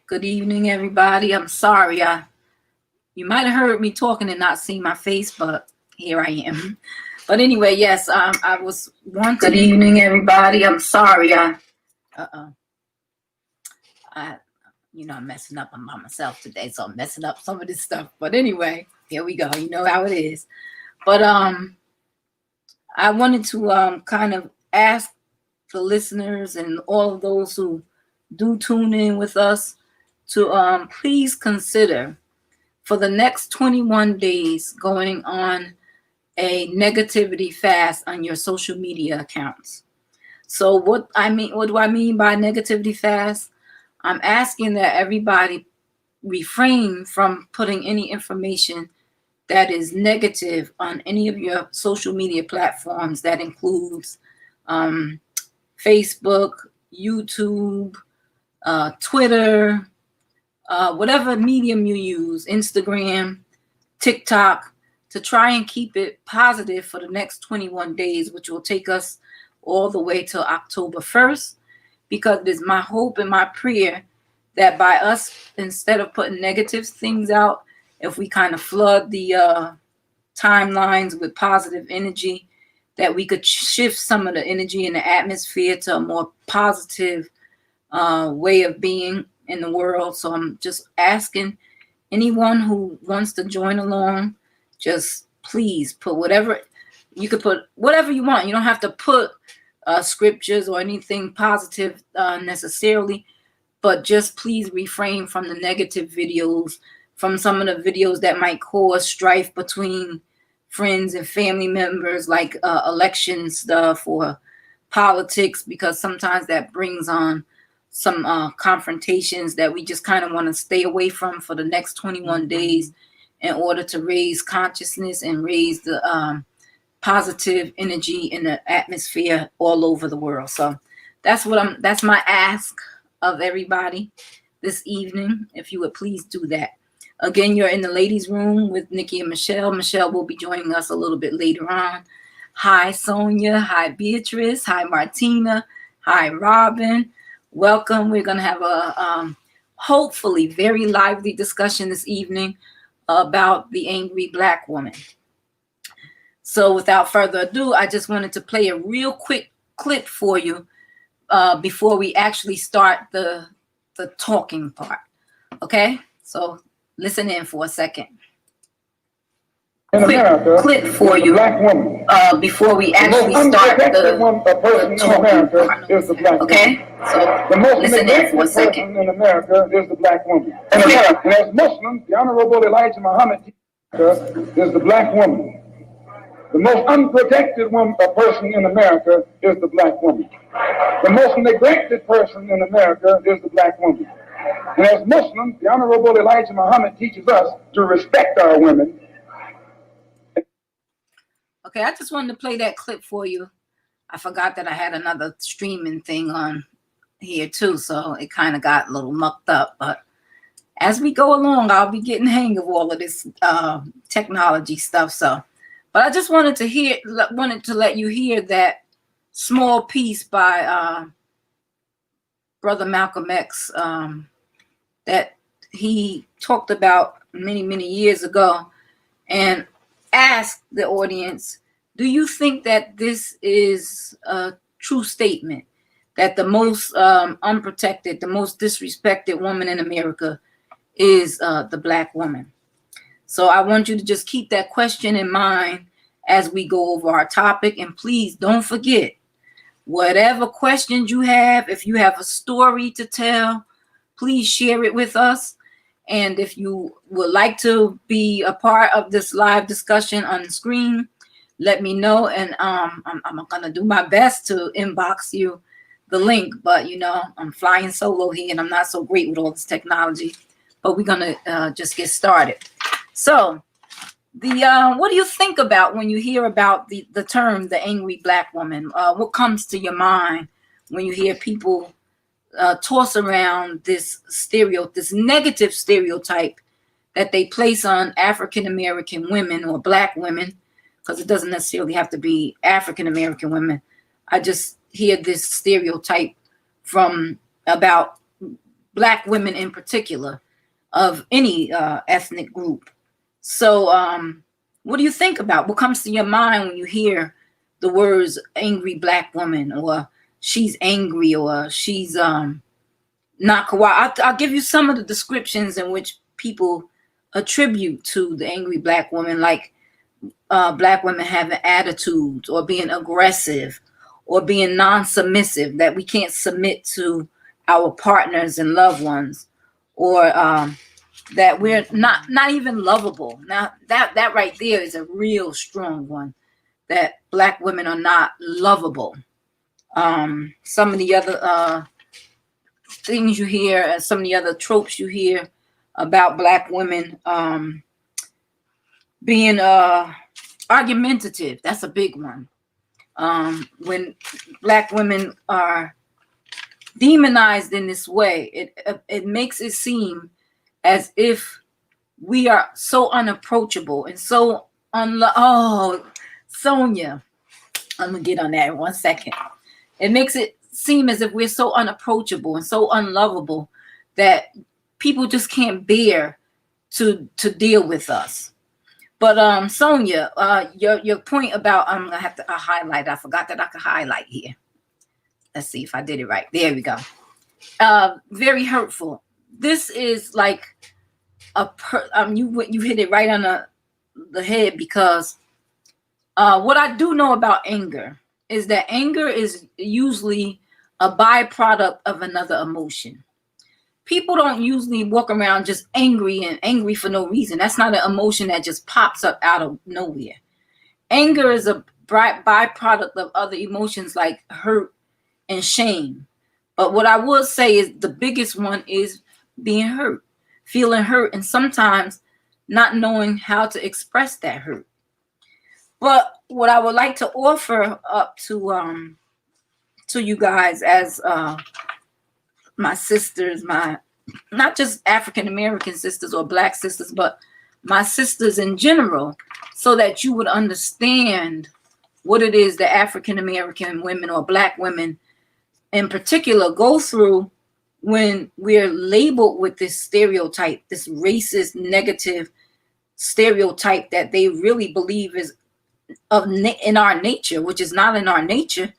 Good evening, everybody. I'm sorry. You might have heard me talking and not seen my face, but here I am. But anyway, yes, I was wanting. Good evening, everybody. I'm sorry. Uh-oh. I, I'm messing up. I'm by myself today, so I'm messing up some of this stuff. But anyway, here we go. You know how it is. But I wanted to kind of ask the listeners and all of those who do tune in with us to please consider for the next 21 days going on a negativity fast on your social media accounts. So what do I mean by negativity fast? I'm asking that everybody refrain from putting any information that is negative on any of your social media platforms. That includes Facebook, YouTube, Twitter, whatever medium you use, Instagram, TikTok, to try and keep it positive for the next 21 days, which will take us all the way to October 1st, because it is my hope and my prayer that by us, instead of putting negative things out, if we kind of flood the timelines with positive energy, that we could shift some of the energy in the atmosphere to a more positive way of being in the world. So I'm just asking anyone who wants to join along, just please put whatever you could put, whatever you want. You don't have to put scriptures or anything positive necessarily, but just please refrain from the negative videos, from some of the videos that might cause strife between friends and family members, like election stuff or politics, because sometimes that brings on some confrontations that we just kind of want to stay away from for the next 21 days in order to raise consciousness and raise the positive energy in the atmosphere all over the world. So that's my ask of everybody this evening. If you would please do that. Again, you're in the ladies' room with Nikki and Michelle. Michelle will be joining us a little bit later on. Hi, Sonia. Hi, Beatrice. Hi, Martina. Hi, Robin. Welcome. We're going to have a hopefully very lively discussion this evening about the angry Black woman. So without further ado, I just wanted to play a real quick clip for you before we actually start the talking part. Okay? So listen in for a second. Quick clip for you before we actually start the talking part. Okay? So listen in for a second. In America is the black woman. And as Muslims, the Honorable Elijah Muhammad is the black woman. The most unprotected person in America is the black woman. The most neglected person in America is the black woman. And as Muslims, the Honorable Elijah Muhammad teaches us to respect our women. Okay, I just wanted to play that clip for you. I forgot that I had another streaming thing on here too, so it kind of got a little mucked up. But as we go along, I'll be getting the hang of all of this technology stuff. But I just wanted to let you hear that small piece by Brother Malcolm X that he talked about many, many years ago, and asked the audience, do you think that this is a true statement, that the most unprotected, the most disrespected woman in America is the Black woman? So I want you to just keep that question in mind as we go over our topic. And please don't forget, whatever questions you have, if you have a story to tell, please share it with us. And if you would like to be a part of this live discussion on the screen, let me know. And I'm going to do my best to inbox you the link. But, I'm flying solo here and I'm not so great with all this technology. But we're going to just get started. So what do you think about when you hear about the term, the angry Black woman? What comes to your mind when you hear people toss around this negative stereotype that they place on African American women or Black women, because it doesn't necessarily have to be African American women. I just hear this stereotype from about Black women in particular, of any ethnic group. So what do you think about? What comes to your mind when you hear the words angry Black woman, or she's angry, or she's not cooperative? I'll give you some of the descriptions in which people attribute to the angry Black woman, like Black women having attitudes, or being aggressive, or being non-submissive, that we can't submit to our partners and loved ones, or that we're not even lovable. Now that right there is a real strong one, that Black women are not lovable. Some of the other things you hear, and some of the other tropes you hear about Black women, being argumentative. That's a big one. When Black women are demonized in this way, it makes it seem as if we are so unapproachable and so oh, Sonia, I'm gonna get on that in 1 second. It makes it seem as if we're so unapproachable and so unlovable that people just can't bear to deal with us. But Sonia, your point about, I'm gonna have to highlight. I forgot that I could highlight here. Let's see if I did it right. There we go. Very hurtful. This is like you hit it right on the head, because what I do know about anger is that anger is usually a byproduct of another emotion. People don't usually walk around just angry and angry for no reason. That's not an emotion that just pops up out of nowhere. Anger is a byproduct of other emotions like hurt and shame. But what I will say is the biggest one is being hurt, feeling hurt, and sometimes not knowing how to express that hurt. But what I would like to offer up to you guys as my sisters, my not just African American sisters or Black sisters, but my sisters in general, so that you would understand what it is that African American women or Black women in particular go through when we're labeled with this stereotype, this racist, negative stereotype that they really believe is in our nature, which is not in our nature.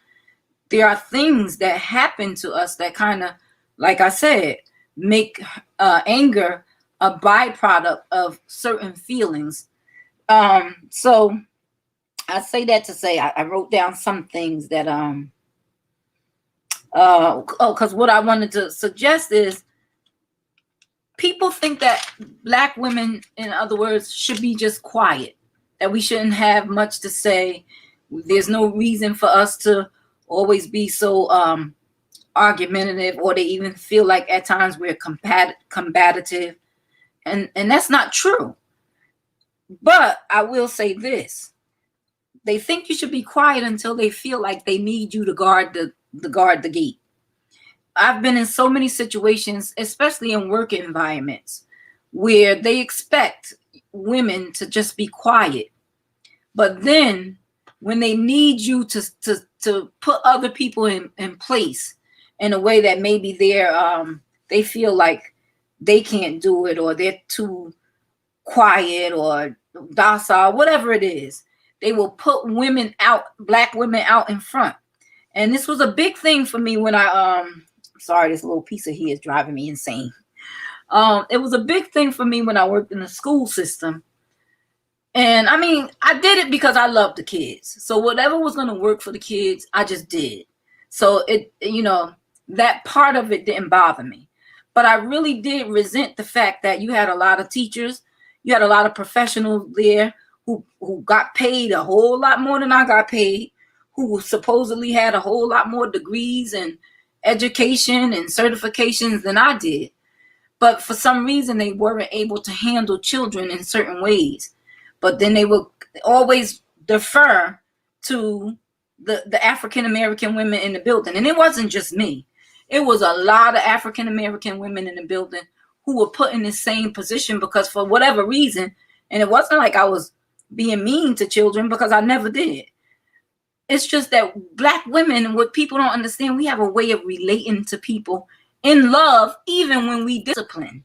There are things that happen to us that kind of, like I said, make anger a byproduct of certain feelings. So I say that to say I wrote down some things that because what I wanted to suggest is people think that Black women, in other words, should be just quiet, that we shouldn't have much to say. There's no reason for us to always be so argumentative, or they even feel like at times we're combative, and that's not true. But I will say this: they think you should be quiet until they feel like they need you to guard the gate. I've been in so many situations, especially in work environments, where they expect women to just be quiet, but then when they need you to put other people in place in a way that maybe they feel like they can't do it, or they're too quiet or docile, whatever it is, they will put women out, Black women out in front. And this was a big thing for me when sorry, this little piece of here is driving me insane. It was a big thing for me when I worked in the school system. And I mean, I did it because I loved the kids. So whatever was going to work for the kids, I just did. So that part of it didn't bother me. But I really did resent the fact that you had a lot of teachers, you had a lot of professionals there who got paid a whole lot more than I got paid, who supposedly had a whole lot more degrees and education and certifications than I did. But for some reason, they weren't able to handle children in certain ways. But then they would always defer to the African American women in the building. And it wasn't just me. It was a lot of African American women in the building who were put in the same position because for whatever reason, and it wasn't like I was being mean to children, because I never did. It's just that Black women, what people don't understand, we have a way of relating to people in love, even when we discipline,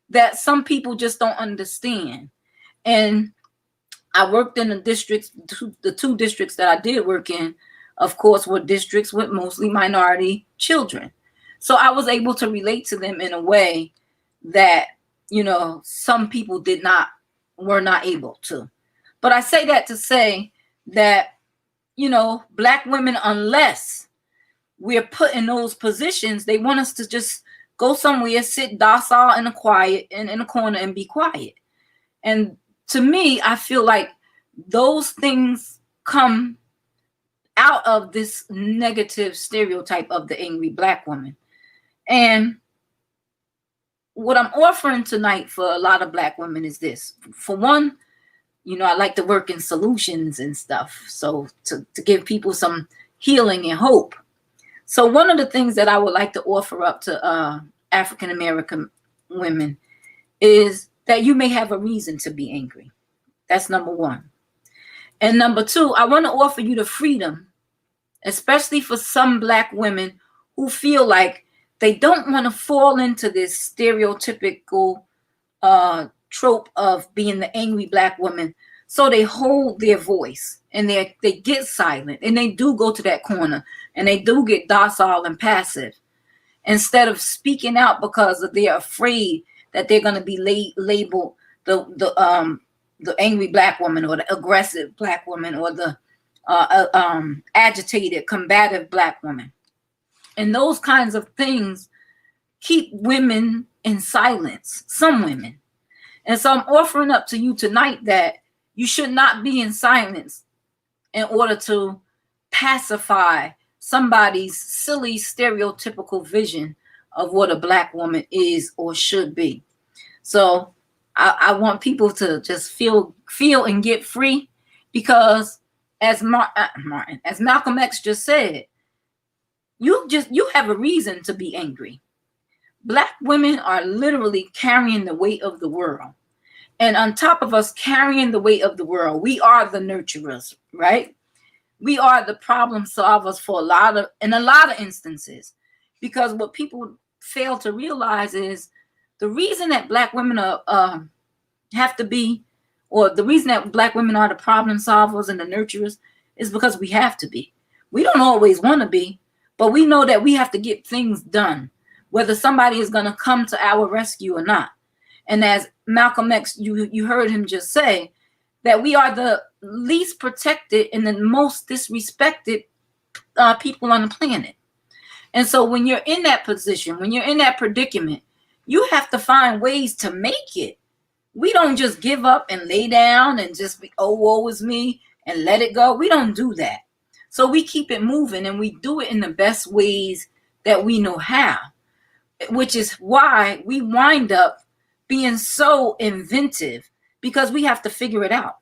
that some people just don't understand. And I worked in the districts, the two districts that I did work in, of course, were districts with mostly minority children. So I was able to relate to them in a way that, some people were not able to. But I say that to say that, Black women, unless we're put in those positions, they want us to just go somewhere, sit docile in a corner and be quiet. And to me, I feel like those things come out of this negative stereotype of the angry Black woman. And what I'm offering tonight for a lot of Black women is this. For one, I like to work in solutions and stuff. So to give people some healing and hope. So one of the things that I would like to offer up to African American women is that you may have a reason to be angry. That's number one. And number two, I want to offer you the freedom, especially for some Black women who feel like they don't want to fall into this stereotypical trope of being the angry Black woman. So they hold their voice and they get silent, and they do go to that corner and they do get docile and passive instead of speaking out because they're afraid that they're going to be labeled the angry Black woman, or the aggressive Black woman, or the agitated, combative Black woman. And those kinds of things keep women in silence, some women. And so I'm offering up to you tonight that you should not be in silence in order to pacify somebody's silly stereotypical vision of what a Black woman is or should be. So I want people to just feel and get free, because as Malcolm X just said, you have a reason to be angry. Black women are literally carrying the weight of the world. And on top of us carrying the weight of the world, we are the nurturers, right? We are the problem solvers in a lot of instances. Because what people fail to realize is the reason that Black women have to be, or the reason that Black women are the problem solvers and the nurturers, is because we have to be. We don't always want to be, but we know that we have to get things done, whether somebody is going to come to our rescue or not. And as Malcolm X, you heard him just say, that we are the least protected and the most disrespected people on the planet. And so when you're in that position, when you're in that predicament, you have to find ways to make it. We don't just give up and lay down and just be, oh, woe is me, and let it go. We don't do that. So we keep it moving, and we do it in the best ways that we know how, which is why we wind up being so inventive, because we have to figure it out.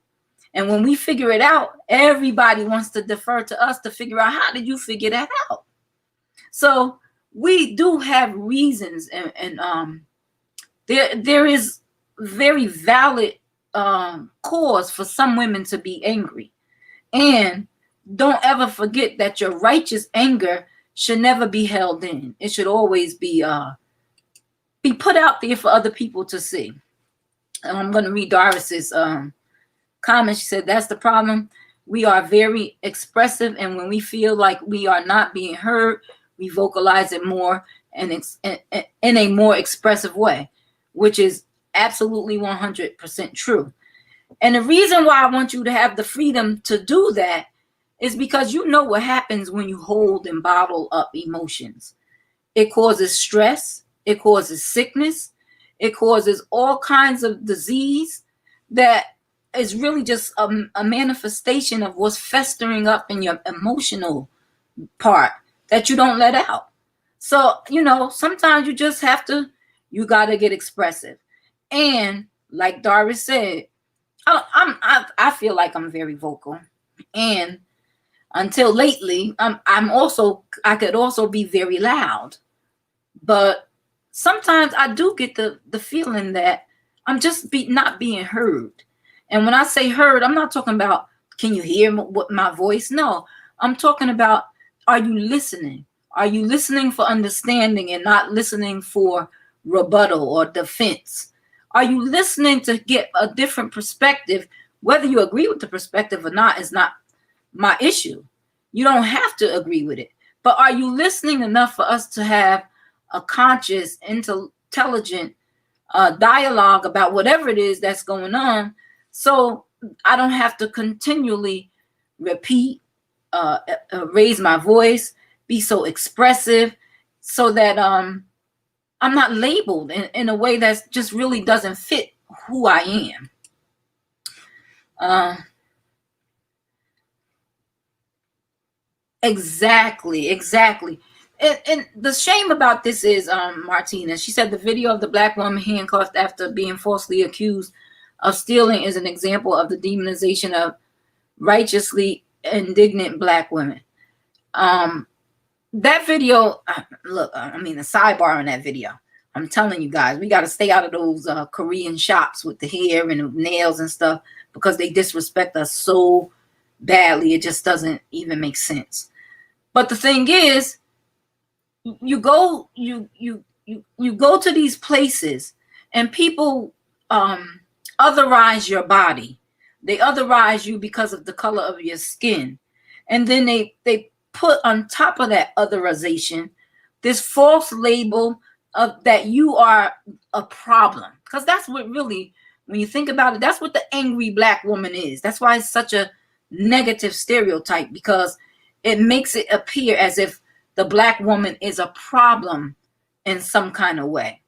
And when we figure it out, everybody wants to defer to us to figure out, how did you figure that out? So we do have reasons, and there is very valid cause for some women to be angry. And don't ever forget that your righteous anger should never be held in. It should always be put out there for other people to see. And I'm going to read Doris's comment. She said, that's the problem. We are very expressive, and when we feel like we are not being heard, we vocalize it more, and it's in a more expressive way, which is absolutely 100% true. And the reason why I want you to have the freedom to do that is because you know what happens when you hold and bottle up emotions. It causes stress. It causes sickness. It causes all kinds of disease that is really just a manifestation of what's festering up in your emotional part that you don't let out. So, sometimes you just you got to get expressive. And like Doris said, I feel like I'm very vocal. And until lately, I could also be very loud. But sometimes I do get the feeling that I'm just not being heard. And when I say heard, I'm not talking about, can you hear my voice? No, I'm talking about, are you listening? Are you listening for understanding and not listening for rebuttal or defense? Are you listening to get a different perspective? Whether you agree with the perspective or not is not my issue. You don't have to agree with it. But are you listening enough for us to have a conscious, intelligent dialogue about whatever it is that's going on, so I don't have to continually repeat, raise my voice, be so expressive, so that I'm not labeled in a way that just really doesn't fit who I am. Exactly. And the shame about this is, Martina, she said the video of the black woman handcuffed after being falsely accused of stealing is an example of the demonization of righteously indignant black women. That video, look, I mean, the sidebar on that video, I'm telling you guys, we got to stay out of those Korean shops with the hair and the nails and stuff, because they disrespect us so badly. It just doesn't even make sense. But the thing is, you go to these places and people otherize your body. They otherize you because of the color of your skin. And then they put on top of that otherization this false label of that you are a problem. Because that's what really, when you think about it, that's what the angry black woman is. That's why it's such a negative stereotype, because it makes it appear as if the black woman is a problem in some kind of way.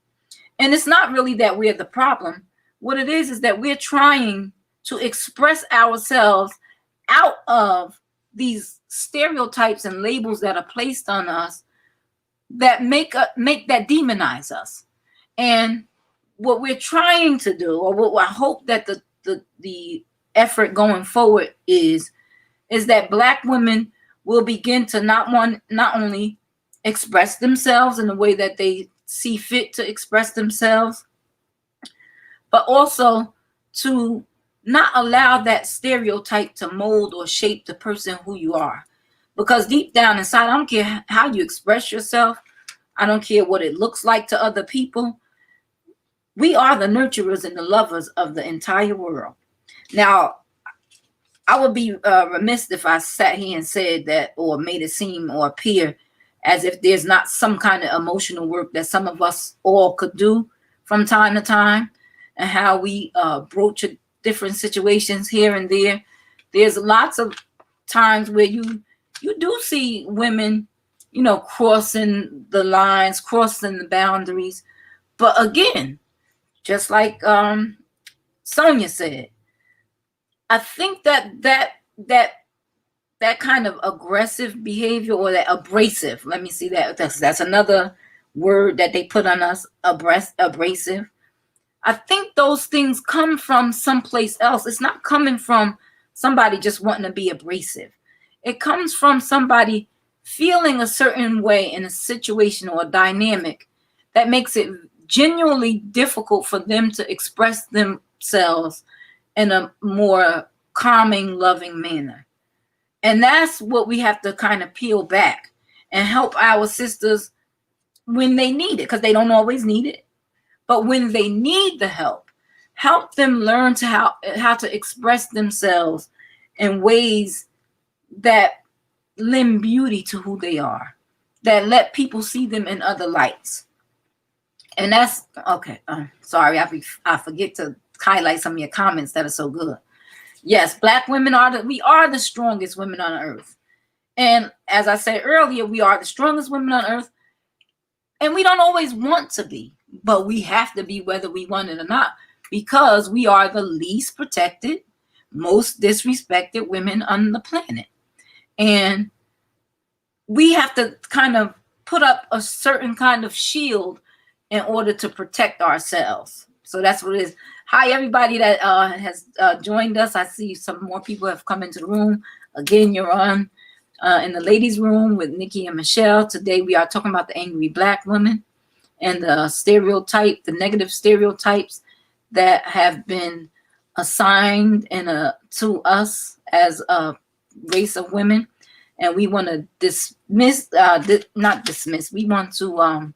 And it's not really that we're the problem. What it is that we're trying to express ourselves out of these stereotypes and labels that are placed on us that make that demonize us. And what we're trying to do, or what I hope that the effort going forward is that black women will begin to not only express themselves in the way that they see fit to express themselves, but also to not allow that stereotype to mold or shape the person who you are. Because deep down inside, I don't care how you express yourself. I don't care what it looks like to other people. We are the nurturers and the lovers of the entire world. Now, I would be remiss if I sat here and said that, or made it seem or appear as if there's not some kind of emotional work that some of us all could do from time to time, and how we broach different situations here and there. There's lots of times where you do see women, crossing the lines, crossing the boundaries. But again, just like Sonia said, I think that kind of aggressive behavior, or that abrasive, let me see that's another word that they put on us, abrasive. I think those things come from someplace else. It's not coming from somebody just wanting to be abrasive. It comes from somebody feeling a certain way in a situation or a dynamic that makes it genuinely difficult for them to express themselves in a more calming, loving manner. And that's what we have to kind of peel back and help our sisters when they need it, because they don't always need it. But when they need the help them learn to how to express themselves in ways that lend beauty to who they are, that let people see them in other lights. And that's okay. Sorry, I forget to highlight some of your comments that are so good. Yes, black women we are the strongest women on earth. And as I said earlier, we are the strongest women on earth. And we don't always want to be, but we have to be whether we want it or not, because we are the least protected, most disrespected women on the planet. And we have to kind of put up a certain kind of shield in order to protect ourselves. So that's what it is. Hi, everybody that has joined us. I see some more people have come into the room. Again, you're on in the ladies' room with Nikki and Michelle. Today, we are talking about the angry black woman and the negative stereotypes that have been assigned to us as a race of women. and we want to dismiss, not dismiss. We want to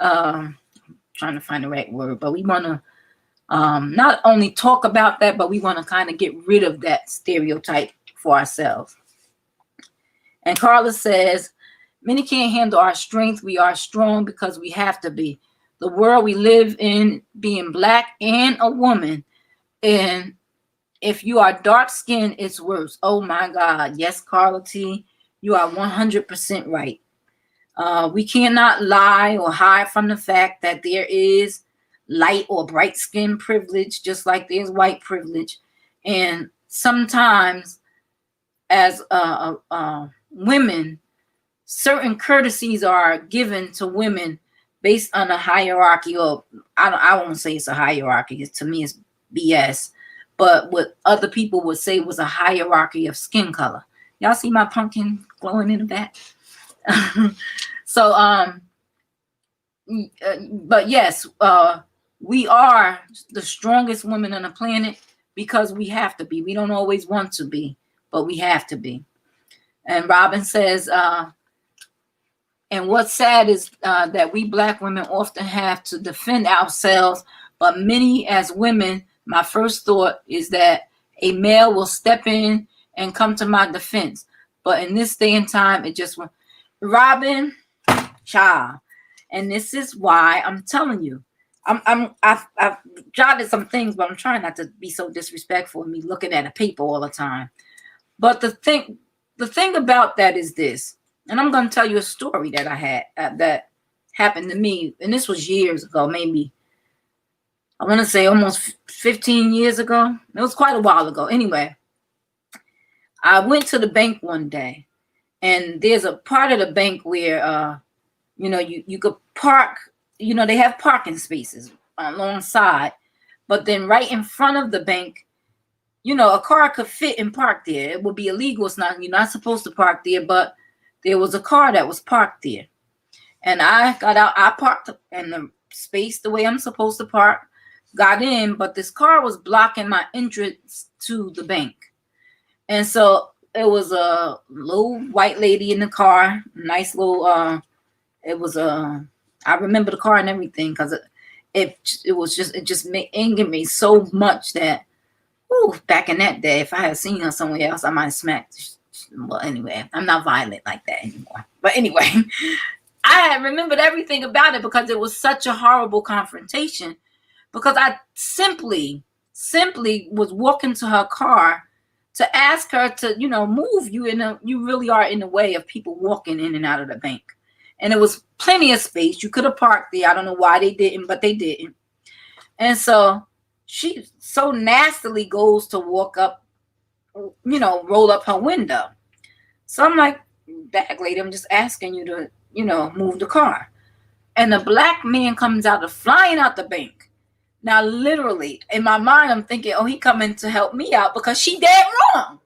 trying to find the right word, but we want to not only talk about that, but we want to kind of get rid of that stereotype for ourselves. And Carla says, many can't handle our strength. We are strong because we have to be. The world we live in, being Black and a woman, and if you are dark skinned, it's worse. Oh my God. Yes, Carla T, you are 100% right. We cannot lie or hide from the fact that there is light or bright skin privilege, just like there's white privilege. And sometimes as women, certain courtesies are given to women based on a hierarchy, or I won't say it's a hierarchy. To me, it's BS. But what other people would say was a hierarchy of skin color. Y'all see my pumpkin glowing in the back? So, but yes, we are the strongest women on the planet because we have to be. We don't always want to be, but we have to be. And Robin says, and what's sad is that we Black women often have to defend ourselves, but many as women, my first thought is that a male will step in and come to my defense. But in this day and time, it just went. Robin, child, and this is why I'm telling you, I've jotted some things, but I'm trying not to be so disrespectful and me looking at a paper all the time. But the thing about that is this, and I'm going to tell you a story that I had that happened to me, and this was years ago, maybe. I want to say almost 15 years ago. It was quite a while ago. Anyway, I went to the bank one day, and there's a part of the bank where, you could park, they have parking spaces alongside, but then right in front of the bank, a car could fit and park there. It would be illegal. It's not, you're not supposed to park there, but there was a car that was parked there. And I got out, I parked in the space the way I'm supposed to park. Got in, but this car was blocking my entrance to the bank. And so it was a little white lady in the car, nice little, I remember the car and everything because it just angered me so much that, back in that day, if I had seen her somewhere else, I might have smacked. Well, anyway, I'm not violent like that anymore. But anyway, I remembered everything about it because it was such a horrible confrontation. Because I simply was walking to her car to ask her to, move. You really are in the way of people walking in and out of the bank. And there was plenty of space. You could have parked there. I don't know why they didn't, but they didn't. And so she so nastily goes to walk up, roll up her window. So I'm like, back lady, I'm just asking you to, move the car. And a Black man comes out flying out the bank. Now, literally, in my mind, I'm thinking, he coming to help me out because she dead wrong.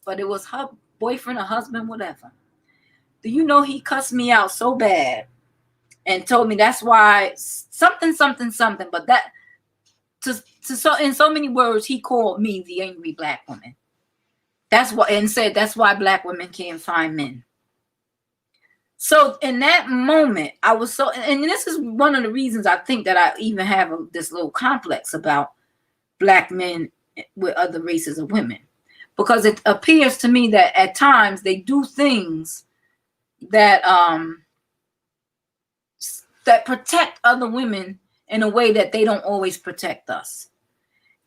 But it was her boyfriend or husband, whatever. Do you know he cussed me out so bad and told me that's why something. But that, in so many words, he called me the angry Black woman. That's what, and said that's why Black women can't find men. So in that moment, I was so, and this is one of the reasons I think that I even have this little complex about Black men with other races of women, because it appears to me that at times they do things that that protect other women in a way that they don't always protect us.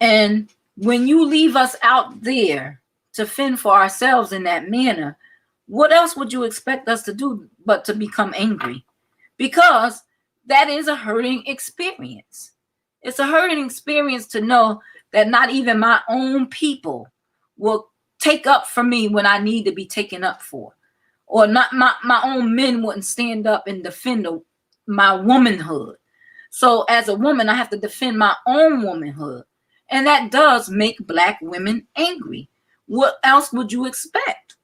And when you leave us out there to fend for ourselves in that manner, what else would you expect us to do but to become angry? Because that is a hurting experience. It's a hurting experience to know that not even my own people will take up for me when I need to be taken up for. Or not my own men wouldn't stand up and defend my womanhood. So as a woman, I have to defend my own womanhood. And that does make Black women angry. What else would you expect?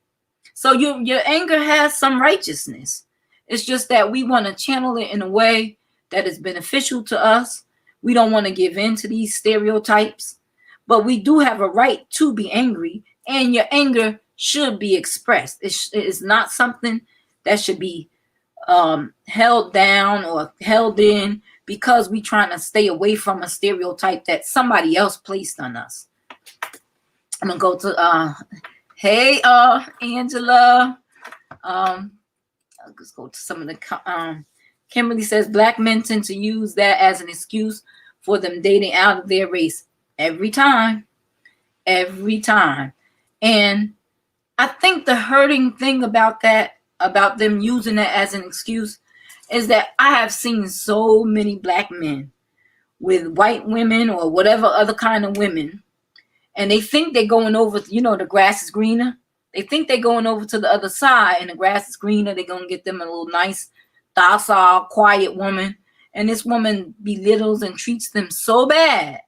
So your anger has some righteousness. It's just that we want to channel it in a way that is beneficial to us. We don't want to give in to these stereotypes, but we do have a right to be angry, and your anger should be expressed. It is not something that should be held down or held in because we trying to stay away from a stereotype that somebody else placed on us. I'm gonna go to hey Angela. Let's go to some of the Kimberly says black men tend to use that as an excuse for them dating out of their race every time. And I think the hurting thing about that, about them using that as an excuse, is that I have seen so many black men with white women or whatever other kind of women, and they think they're going over, the grass is greener. They think they're going over to the other side and the grass is greener. They're going to get them a little nice, docile, quiet woman. And this woman belittles and treats them so bad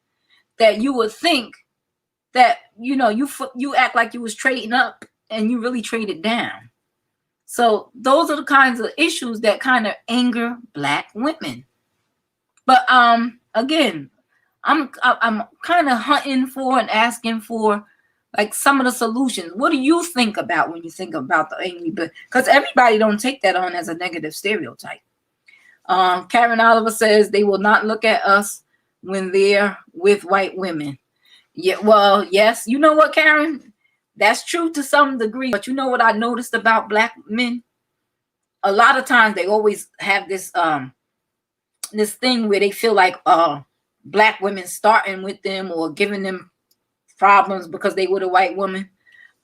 that you would think that, you act like you was trading up and you really traded down. So those are the kinds of issues that kind of anger black women. But again, I'm kind of hunting for and asking for like some of the solutions. What do you think about when you think about the angry? Because everybody don't take that on as a negative stereotype. Karen Oliver says they will not look at us when they're with white women. Yeah, well, yes. You know what, Karen? That's true to some degree. But you know what I noticed about black men? A lot of times they always have this this thing where they feel like black women starting with them or giving them problems because they were a white woman.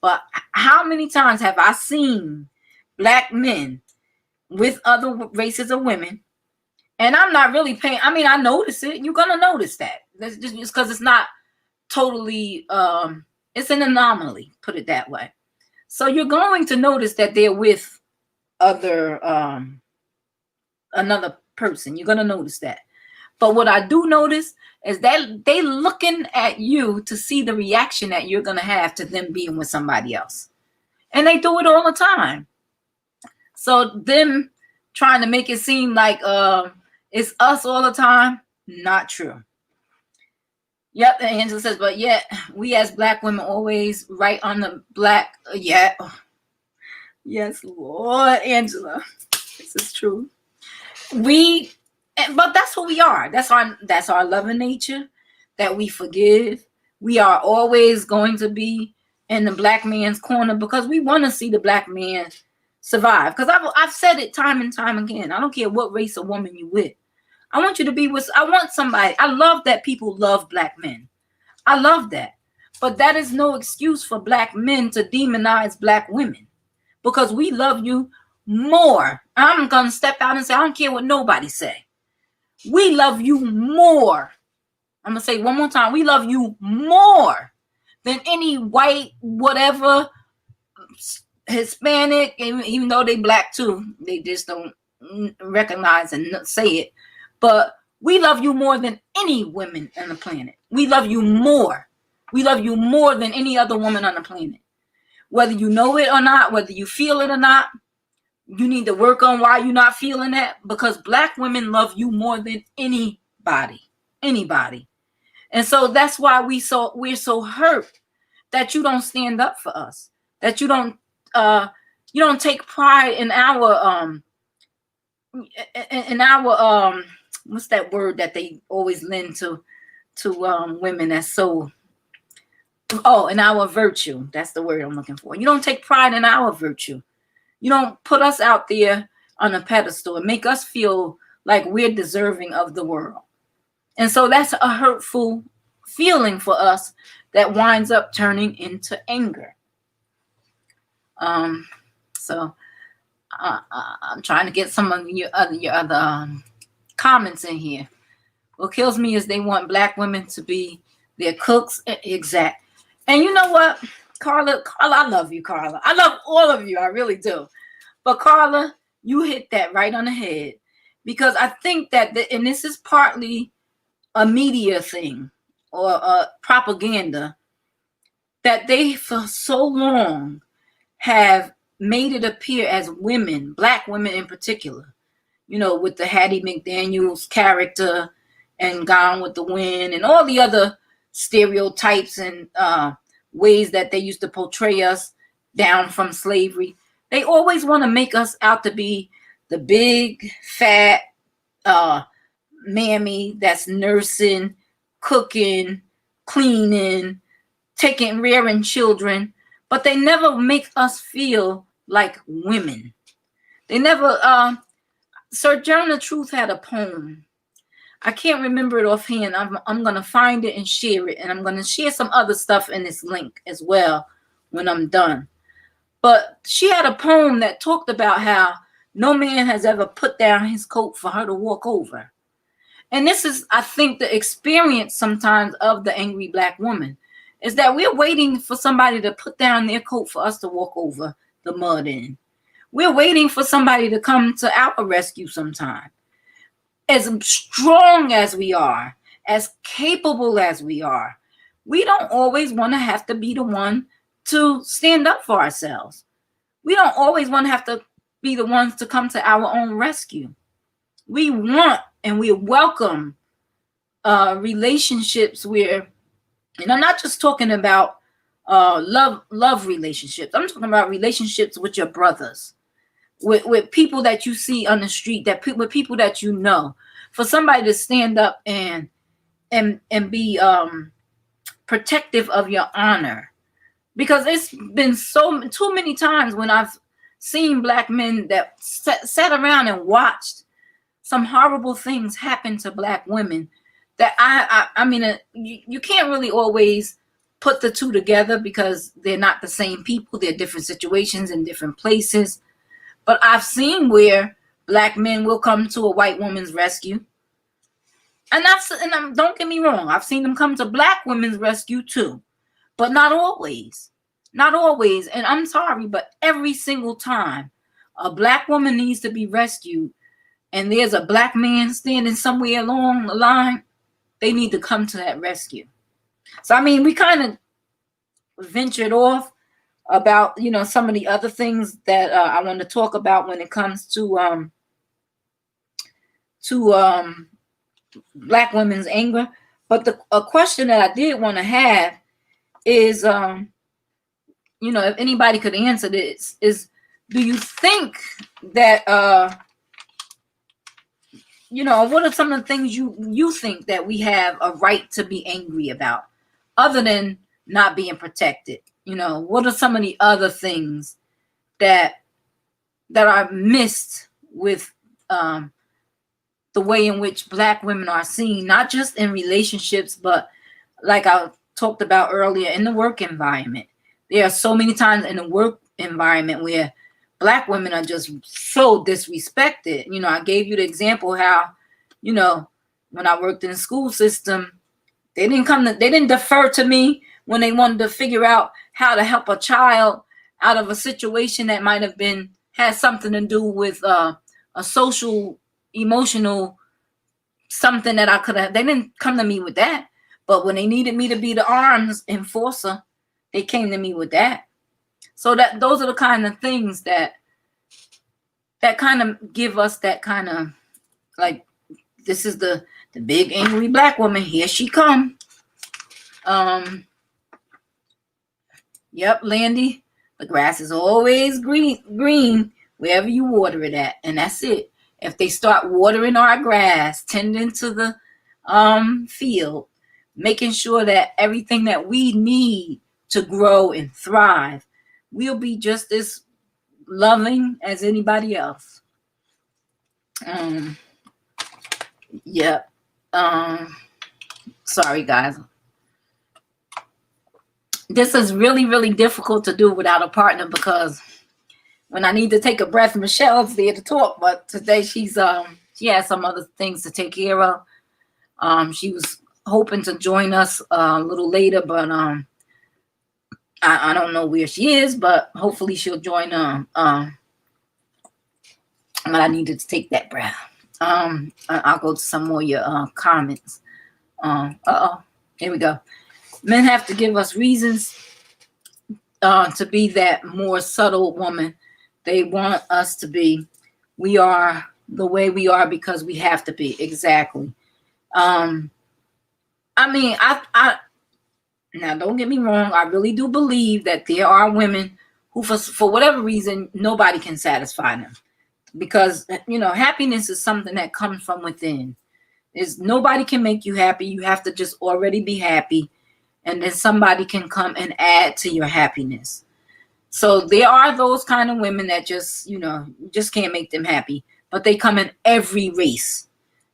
But how many times have I seen black men with other races of women? And I'm not really paying. I mean, I notice it. You're gonna notice that. That's just because it's not totally. It's an anomaly. Put it that way. So you're going to notice that they're with other another person. You're gonna notice that. But what I do notice is that they looking at you to see the reaction that you're going to have to them being with somebody else. And they do it all the time. So them trying to make it seem like it's us all the time, not true. Yep, and Angela says, but yet we as black women always right on the black. Yeah. Yes, Lord, Angela. This is true. But that's who we are. That's our loving nature, that we forgive. We are always going to be in the black man's corner because we want to see the black man survive. Because I've said it time and time again. I don't care what race or woman you with. I want you to be with. I want somebody. I love that people love black men. I love that. But that is no excuse for black men to demonize black women, because we love you more. I'm gonna step out and say, I don't care what nobody say. We love you more. I'm going to say one more time. We love you more than any white, whatever, Hispanic, even though they black too. They just don't recognize and say it. But we love you more than any women on the planet. We love you more. We love you more than any other woman on the planet. Whether you know it or not, whether you feel it or not, you need to work on why you're not feeling that, because black women love you more than anybody. And so that's why we're so hurt that you don't stand up for us, that you don't take pride in our what's that word that they always lend to women that's so in our virtue. That's the word I'm looking for. You don't take pride in our virtue. You don't put us out there on a pedestal and make us feel like we're deserving of the world. And so that's a hurtful feeling for us that winds up turning into anger. So I'm trying to get some of your other comments in here. What kills me is they want black women to be their cooks. Exact. And you know what? Carla, I love you, Carla. I love all of you. I really do. But Carla, you hit that right on the head, because I think that, and this is partly a media thing or a propaganda, that they for so long have made it appear as women, black women in particular, with the Hattie McDaniels character and Gone with the Wind and all the other stereotypes and ways that they used to portray us, down from slavery. They always want to make us out to be the big, fat mammy that's nursing, cooking, cleaning, rearing children, but they never make us feel like women. They never. Sojourner Truth had a poem. I can't remember it offhand. I'm gonna find it and share it, and I'm gonna share some other stuff in this link as well when I'm done. But she had a poem that talked about how no man has ever put down his coat for her to walk over. And this is, I think, the experience sometimes of the angry Black woman, is that we're waiting for somebody to put down their coat for us to walk over the mud in. We're waiting for somebody to come to our rescue sometime. As strong as we are, as capable as we are, we don't always want to have to be the one to stand up for ourselves. We don't always want to have to be the ones to come to our own rescue. We want and we welcome relationships where, and I'm not just talking about love relationships. I'm talking about relationships with your brothers, with people that you see on the street, with people that you know. For somebody to stand up and be protective of your honor, because it's been too many times when I've seen Black men that sat around and watched some horrible things happen to Black women, that I mean, you can't really always put the two together because they're not the same people. They're different situations in different places. But I've seen where Black men will come to a white woman's rescue. And don't get me wrong, I've seen them come to Black women's rescue too. But not always. Not always. And I'm sorry, but every single time a Black woman needs to be rescued and there's a Black man standing somewhere along the line, they need to come to that rescue. So, I mean, we kind of ventured off about, some of the other things that I want to talk about when it comes to Black women's anger. But a question that I did want to have is, if anybody could answer this, is, do you think that, what are some of the things you think that we have a right to be angry about, other than not being protected? What are some of the other things that are missed with the way in which Black women are seen, not just in relationships, but like I talked about earlier, in the work environment? There are so many times in the work environment where Black women are just so disrespected. I gave you the example how, when I worked in the school system, they didn't defer to me when they wanted to figure out how to help a child out of a situation that might have had something to do with a social, emotional, something that I could have. They didn't come to me with that. But when they needed me to be the arms enforcer, they came to me with that. So those are the kind of things that kind of give us that kind of, like, this is the big angry Black woman. Here she come. Yep, Landy, the grass is always green wherever you water it at. And that's it. If they start watering our grass, tending to the field, making sure that everything that we need to grow and thrive, we'll be just as loving as anybody else. Yep. Sorry, guys. This is really, really difficult to do without a partner, because when I need to take a breath, Michelle's there to talk, but today she has some other things to take care of. She was hoping to join us a little later, but I don't know where she is, but hopefully she'll join. But I needed to take that breath. I'll go to some more of your comments. Here we go. Men have to give us reasons to be that more subtle woman they want us to be. We are the way we are because we have to be. Exactly. I mean, now don't get me wrong. I really do believe that there are women who for whatever reason, nobody can satisfy them. Because, happiness is something that comes from within. Nobody can make you happy. You have to just already be happy. And then somebody can come and add to your happiness. So there are those kind of women that just, just can't make them happy. But they come in every race.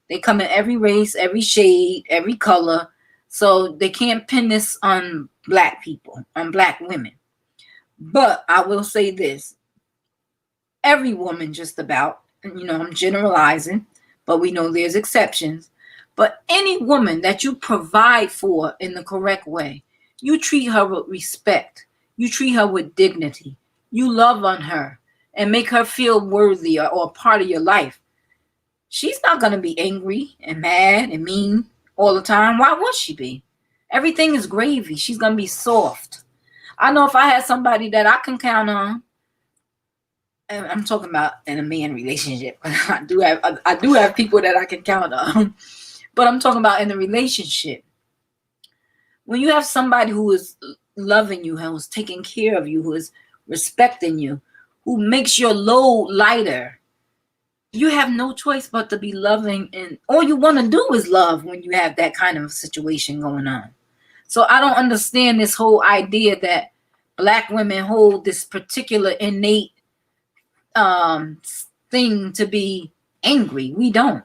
They come in every race, every shade, every color. So they can't pin this on Black people, on Black women. But I will say this. Every woman just about, I'm generalizing, but we know there's exceptions. But any woman that you provide for in the correct way, you treat her with respect, you treat her with dignity, you love on her and make her feel worthy or part of your life, she's not going to be angry and mad and mean all the time. Why would she be? Everything is gravy. She's going to be soft. I know if I had somebody that I can count on, and I'm talking about in a man relationship. I do have people that I can count on, but I'm talking about in a relationship. When you have somebody who is loving you, who is taking care of you, who is respecting you, who makes your load lighter, you have no choice but to be loving, and all you want to do is love when you have that kind of situation going on. So I don't understand this whole idea that Black women hold this particular innate thing to be angry. We don't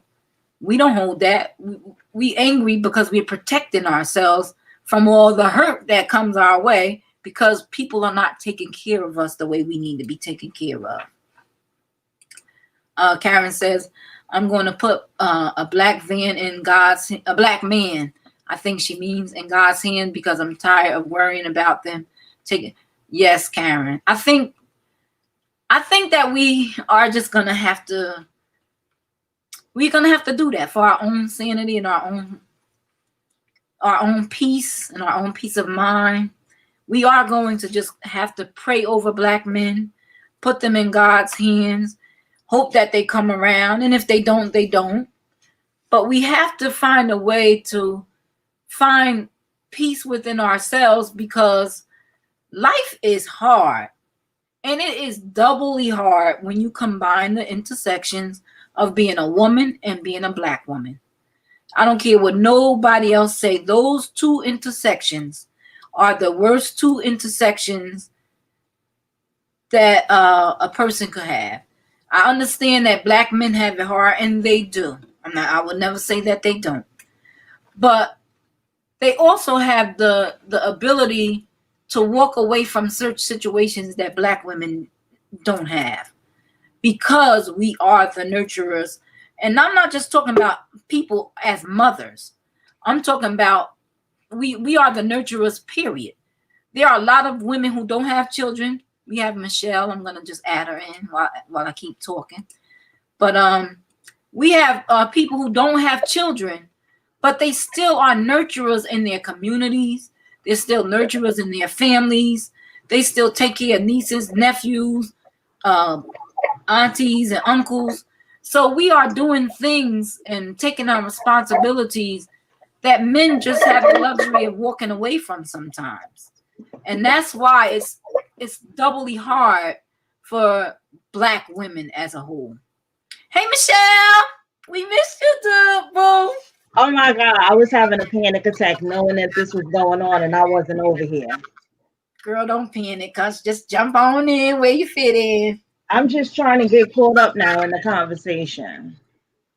hold that. We angry because we're protecting ourselves from all the hurt that comes our way because people are not taking care of us the way we need to be taken care of. Karen says, I'm going to put a black man, I think she means, in God's hand because I'm tired of worrying about them taking. Yes, Karen. I think that we are just going to have to, we're going to have to do that for our own sanity and our own peace and our own peace of mind. We are going to just have to pray over Black men, put them in God's hands, hope that they come around. And if they don't, they don't. But we have to find a way to find peace within ourselves because life is hard. And it is doubly hard when you combine the intersections of being a woman and being a Black woman. I don't care what nobody else say. Those two intersections are the worst two intersections that a person could have. I understand that Black men have it hard, and they do. I would never say that they don't. But they also have the ability to walk away from certain situations that Black women don't have because we are the nurturers. And I'm not just talking about people as mothers. I'm talking about we are the nurturers, period. There are a lot of women who don't have children. We have Michelle. I'm going to just add her in while I keep talking. But we have people who don't have children, but they still are nurturers in their communities. They're still nurturers in their families. They still take care of nieces, nephews, aunties, and uncles. So we are doing things and taking our responsibilities that men just have the luxury of walking away from sometimes. And that's why it's doubly hard for Black women as a whole. Hey, Michelle, we missed you too, boo. Oh my God, I was having a panic attack knowing that this was going on and I wasn't over here. Girl, don't panic, cuz just jump on in where you fit in. I'm just trying to get caught up now in the conversation.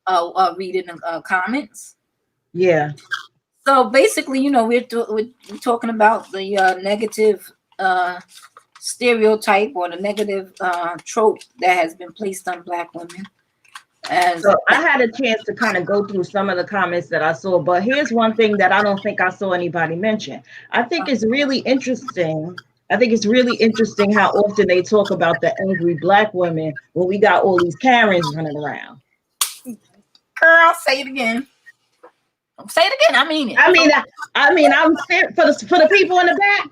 Oh, reading the comments? Yeah. So basically, we're talking about the negative stereotype or the negative trope that has been placed on Black women. So I had a chance to kind of go through some of the comments that I saw, but here's one thing that I don't think I saw anybody mention. I think it's really interesting. How often they talk about the angry Black women when we got all these Karens running around. Girl, say it again. Say it again. I mean it. I mean, I'm for the people in the back.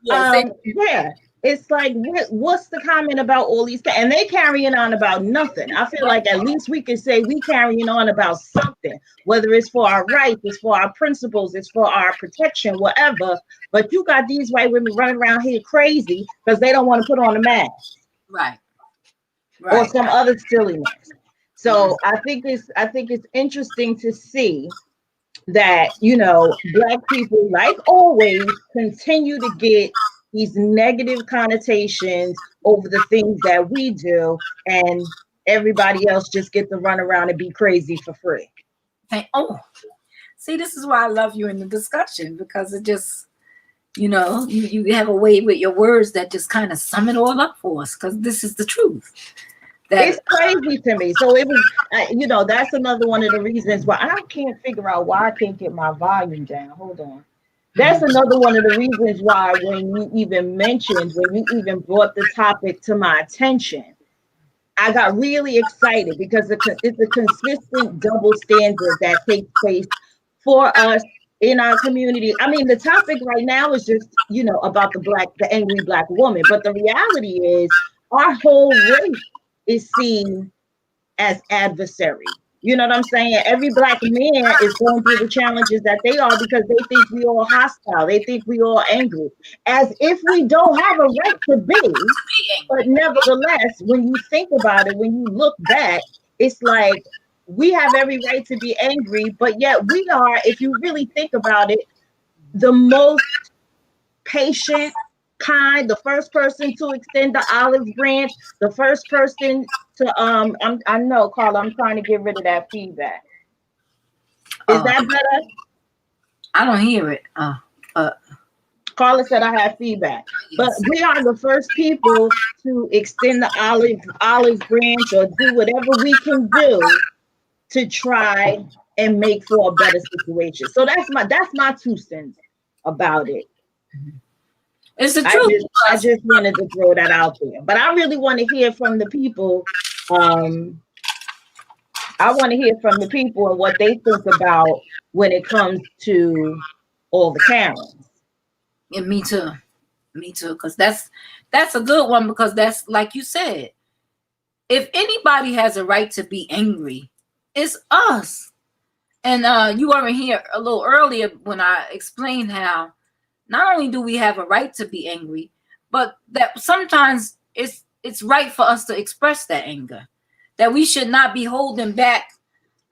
Yeah. it's like, what's the comment about all these? And they carrying on about nothing. I feel like at least we could say we carrying on about something, whether it's for our rights, it's for our principles, it's for our protection, whatever. But you got these white women running around here crazy because they don't want to put on a mask. Right. Or some other silliness. So I think it's interesting to see that, you know, Black people, like always, continue to get these negative connotations over the things that we do, and everybody else just get to run around and be crazy for free. Oh, see, this is why I love you in the discussion, because it just, you know, you have a way with your words that just kind of sum it all up for us, because this is the truth. It's crazy to me. So it was, you know, that's another one of the reasons why I can't figure out why I can't get my volume down. Hold on. That's another one of the reasons why when you even brought the topic to my attention, I got really excited, because it's a consistent double standard that takes place for us in our community. I mean, the topic right now is just, you know, about the angry Black woman. But the reality is our whole race is seen as adversary. You know what I'm saying? Every Black man is going through the challenges that they are because they think we all hostile. They think we all angry, as if we don't have a right to be. But nevertheless, when you think about it, when you look back, it's like we have every right to be angry, but yet we are, if you really think about it, the most patient, kind, the first person to extend the olive branch, the first person to I know, Carla, I'm trying to get rid of that feedback. Is that better? I don't hear it. Carla said I have feedback. But we are the first people to extend the olive branch or do whatever we can do to try and make for a better situation. So that's my 2 cents about it. It's the truth. I just wanted to throw that out there. But I really want to hear from the people. I want to hear from the people and what they think about when it comes to all the Karens. And me too, because that's a good one, because that's like you said, if anybody has a right to be angry, it's us. And you weren't here a little earlier when I explained how not only do we have a right to be angry, but that sometimes it's right for us to express that anger, that we should not be holding back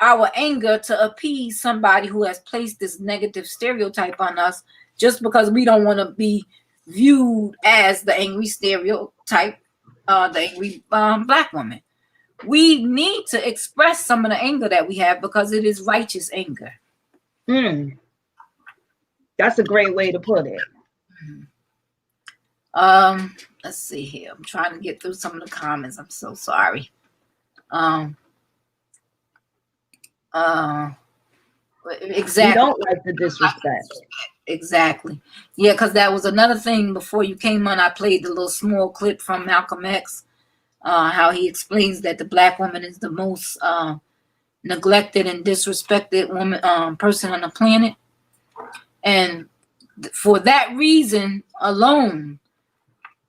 our anger to appease somebody who has placed this negative stereotype on us, just because we don't want to be viewed as the angry stereotype, the angry Black woman. We need to express some of the anger that we have, because it is righteous anger. That's a great way to put it. Let's see here. I'm trying to get through some of the comments. I'm so sorry. Exactly. You don't like the disrespect. Exactly. Yeah, because that was another thing before you came on. I played the little small clip from Malcolm X, how he explains that the Black woman is the most neglected and disrespected woman person on the planet. And for that reason alone,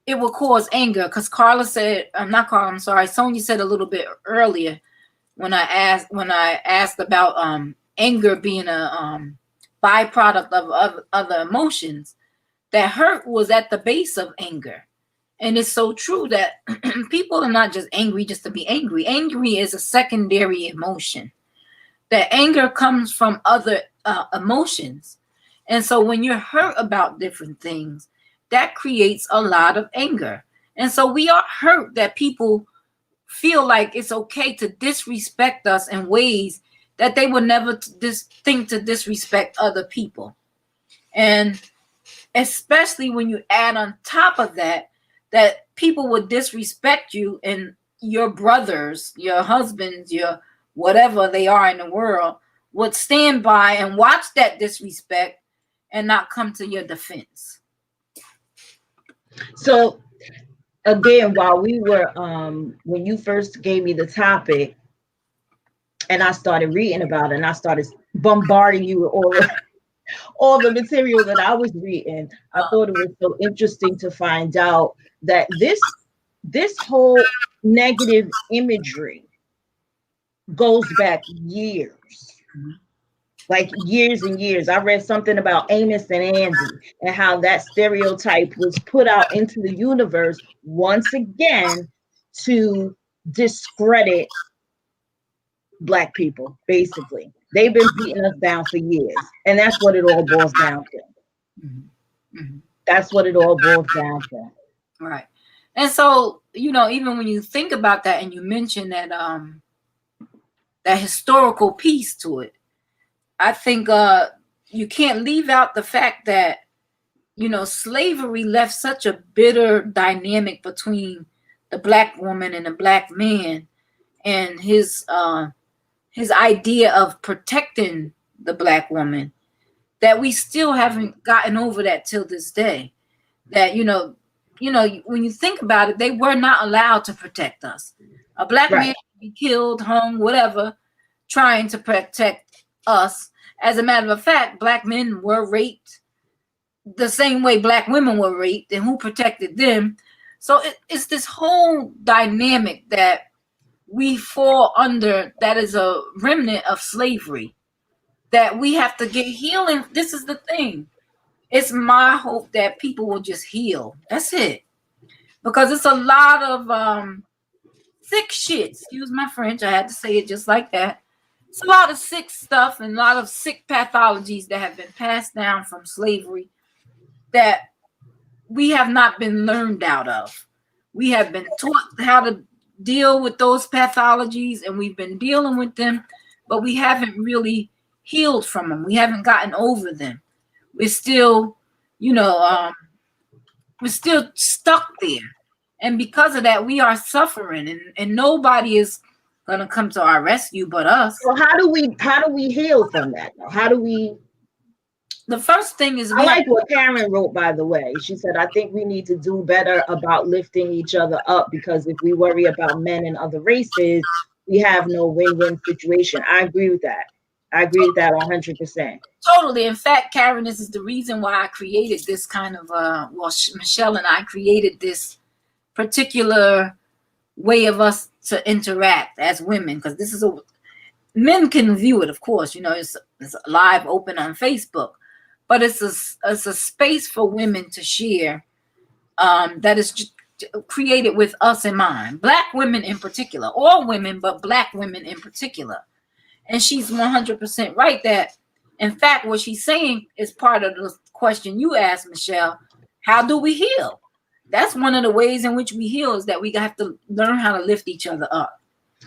it will cause anger. Because Carla said, Sonia said a little bit earlier when I asked about anger being a byproduct of other emotions, that hurt was at the base of anger. And it's so true that people are not just angry just to be angry. Angry is a secondary emotion. That anger comes from other emotions. And so when you're hurt about different things, that creates a lot of anger. And so we are hurt that people feel like it's okay to disrespect us in ways that they would never think to disrespect other people. And especially when you add on top of that people would disrespect you, and your brothers, your husbands, your whatever they are in the world would stand by and watch that disrespect and not come to your defense. So again, while we were when you first gave me the topic and I started reading about it and I started bombarding you with all the material that I was reading, I thought it was so interesting to find out that this whole negative imagery goes back years. Like years and years. I read something about Amos and Andy and how that stereotype was put out into the universe once again to discredit Black people, basically. They've been beating us down for years. And that's what it all boils down to. Mm-hmm. Mm-hmm. That's what it all boils down to. Right. And so, you know, even when you think about that and you mention that that historical piece to it, I think you can't leave out the fact that, you know, slavery left such a bitter dynamic between the Black woman and the Black man, and his idea of protecting the Black woman, that we still haven't gotten over that till this day. That, you know, when you think about it, they were not allowed to protect us. A Black man could be killed, hung, whatever, trying to protect us. As a matter of fact, Black men were raped the same way Black women were raped, and who protected them? So it's this whole dynamic that we fall under, that is a remnant of slavery, that we have to get healing. This is the thing. It's my hope that people will just heal. That's it. Because it's a lot of sick shit. Excuse my French. I had to say it just like that. It's a lot of sick stuff and a lot of sick pathologies that have been passed down from slavery that we have not been learned out of. We have been taught how to deal with those pathologies, and we've been dealing with them, but we haven't really healed from them. We haven't gotten over them. We're still, we're still stuck there. And because of that, we are suffering, and nobody is gonna come to our rescue but us. So how do we heal from that? How do we? The first thing is, I like what Karen wrote, by the way. She said, I think we need to do better about lifting each other up, because if we worry about men and other races, we have no win-win situation. I agree with that. I agree with that 100%. Totally. In fact, Karen, this is the reason why I created this kind of, Michelle and I created this particular way of us to interact as women, because this is men can view it, of course, it's live, open on Facebook, but it's a space for women to share that is just created with us in mind. Black women in particular, all women, but Black women in particular. And she's 100% right that, in fact, what she's saying is part of the question you asked, Michelle. How do we heal? That's one of the ways in which we heal, is that we have to learn how to lift each other up.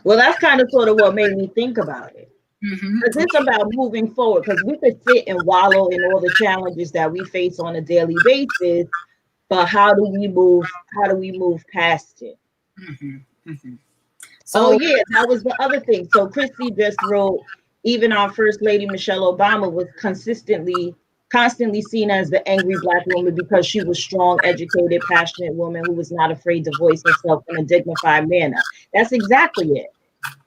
Well, that's kind of sort of what made me think about it. Because it's about moving forward, because we could sit and wallow in all the challenges that we face on a daily basis, but how do we move past it? So yeah, that was the other thing. So Christy just wrote, even our First Lady Michelle Obama was constantly seen as the angry Black woman because she was strong, educated, passionate woman who was not afraid to voice herself in a dignified manner. That's exactly it.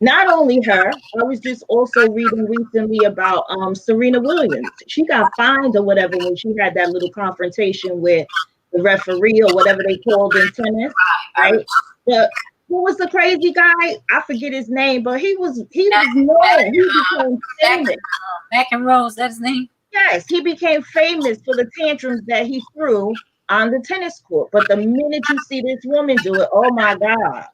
Not only her, I was just also reading recently about Serena Williams. She got fined or whatever when she had that little confrontation with the referee or whatever they called in tennis, right? But who was the crazy guy? I forget his name, but he was known. He became famous. McEnroe, is that his name? Yes, he became famous for the tantrums that he threw on the tennis court. But the minute you see this woman do it, oh my God.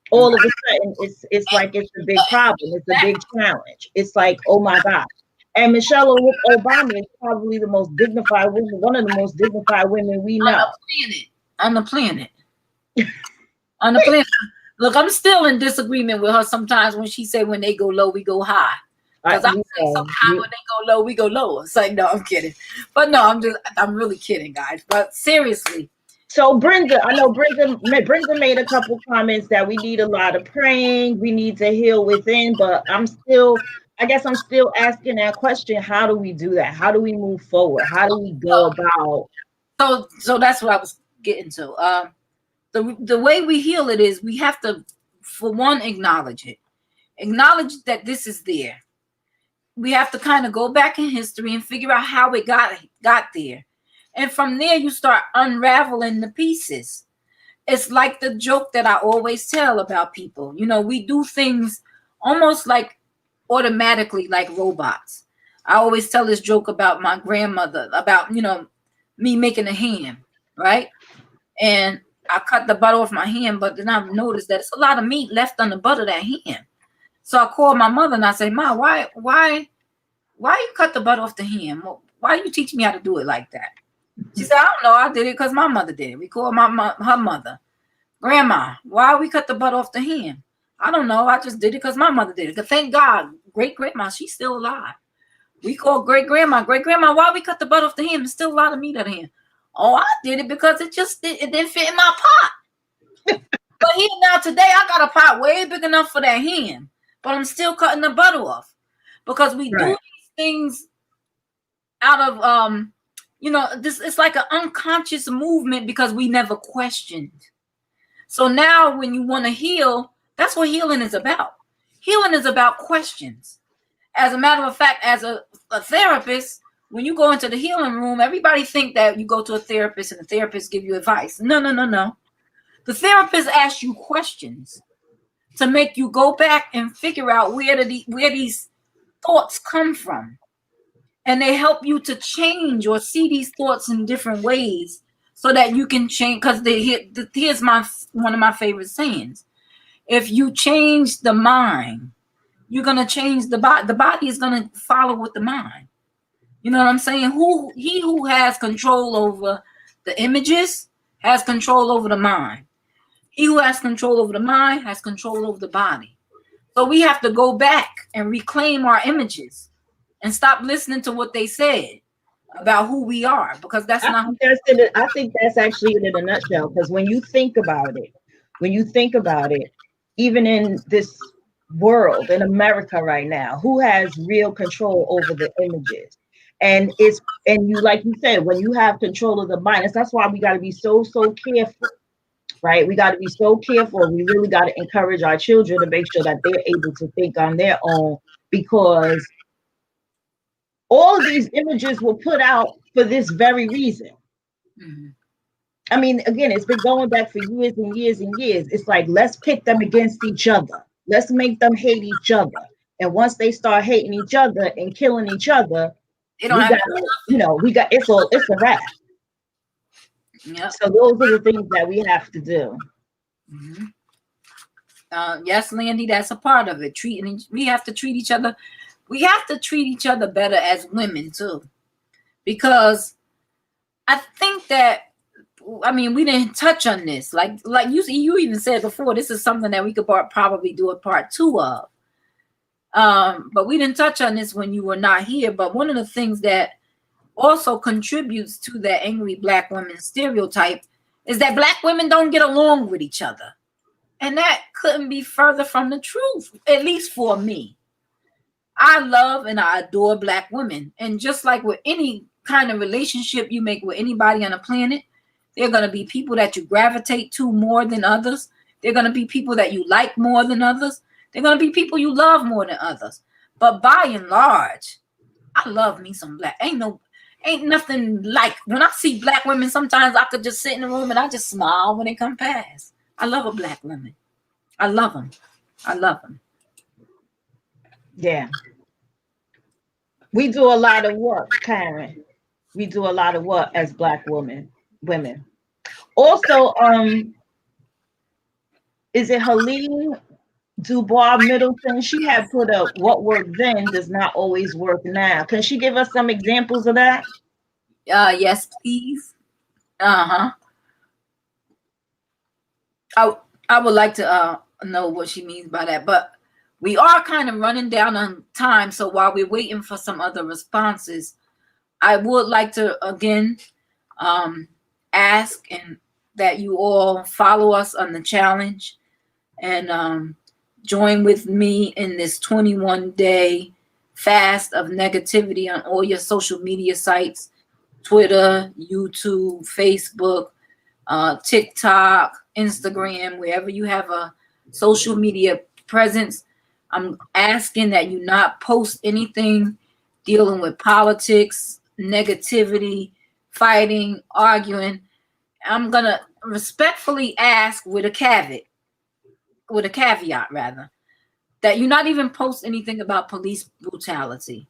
All of a sudden, it's like it's a big problem. It's a big challenge. It's like, oh my God. And Michelle Obama is probably the most dignified woman, one of the most dignified women we know. On the planet. On the planet. Look, I'm still in disagreement with her sometimes when she say when they go low, we go high. Because I say sometimes when they go low, we go low. It's like, no, I'm kidding. But no, I'm really kidding, guys. But seriously. So Brenda, I know Brenda made a couple comments that we need a lot of praying. We need to heal within, but I'm still asking that question. How do we do that? How do we move forward? How do we go about? So that's what I was getting to. The way we heal it is we have to, for one, acknowledge it. Acknowledge that this is there. we have to kind of go back in history and figure out how it got there. And from there, you start unraveling the pieces. It's like the joke that I always tell about people. You know, we do things almost like automatically, like robots. I always tell this joke about my grandmother, about, you know, me making a ham, right? And I cut the butter off my hand, but then I've noticed that it's a lot of meat left on the butt of that ham. So I call my mother and I say, Ma, why you cut the butt off the ham? Why you teach me how to do it like that? She said, I don't know. I did it because my mother did it. We call her mother. Grandma, why we cut the butt off the ham? I don't know. I just did it because my mother did it. But thank God, great-grandma, she's still alive. We call great-grandma, why we cut the butt off the ham? There's still a lot of meat on the ham. Oh, I did it because it didn't fit in my pot. But here now today, I got a pot way big enough for that ham. But I'm still cutting the butter off. Because we do these things out of you know, this, it's like an unconscious movement because we never questioned. So now when you want to heal, that's what healing is about. Healing is about questions. As a matter of fact, as a therapist, when you go into the healing room, everybody think that you go to a therapist and the therapist give you advice. No. The therapist asks you questions to make you go back and figure out where these thoughts come from. And they help you to change or see these thoughts in different ways so that you can change. Because here's one of my favorite sayings. If you change the mind, you're going to change the body. The body is going to follow with the mind. You know what I'm saying? He who has control over the images has control over the mind. He who has control over the mind has control over the body. So we have to go back and reclaim our images and stop listening to what they said about who we are, because that's not. I think that's actually it in a nutshell. Because when you think about it, even in this world, in America right now, who has real control over the images? And you, like you said, when you have control of the mind, that's why we got to be so careful, right? We got to be so careful. We really got to encourage our children to make sure that they're able to think on their own, because all of these images were put out for this very reason. Mm-hmm. I mean, again, it's been going back for years and years and years. It's like, let's pit them against each other. Let's make them hate each other. And once they start hating each other and killing each other, it's a wrap. Yep. So those are the things that we have to do. Mm-hmm. Yes, Landy, that's a part of it. We have to treat each other. We have to treat each other better as women too, because I think that, I mean, we didn't touch on this. Like you even said before, this is something that we could probably do a part 2 of. But we didn't touch on this when you were not here. But one of the things that also contributes to that angry Black woman stereotype is that Black women don't get along with each other. And that couldn't be further from the truth, at least for me. I love and I adore Black women. And just like with any kind of relationship you make with anybody on the planet, there are going to be people that you gravitate to more than others. There are going to be people that you like more than others. There are going to be people you love more than others. But by and large, I love me some Black. Ain't nothing like, when I see Black women, sometimes I could just sit in the room and I just smile when they come past. I love a Black woman. I love them. Yeah. We do a lot of work, Karen. We do a lot of work as Black women. Also, is it Helene Dubois Middleton? She had put up, what worked then does not always work now. Can she give us some examples of that? Yes, please. I would like to know what she means by that, but we are kind of running down on time. So while we're waiting for some other responses, I would like to again ask and that you all follow us on the challenge and join with me in this 21-day fast of negativity on all your social media sites, Twitter, YouTube, Facebook, TikTok, Instagram, wherever you have a social media presence. I'm asking that you not post anything dealing with politics, negativity, fighting, arguing. I'm gonna respectfully ask with a caveat rather, that you not even post anything about police brutality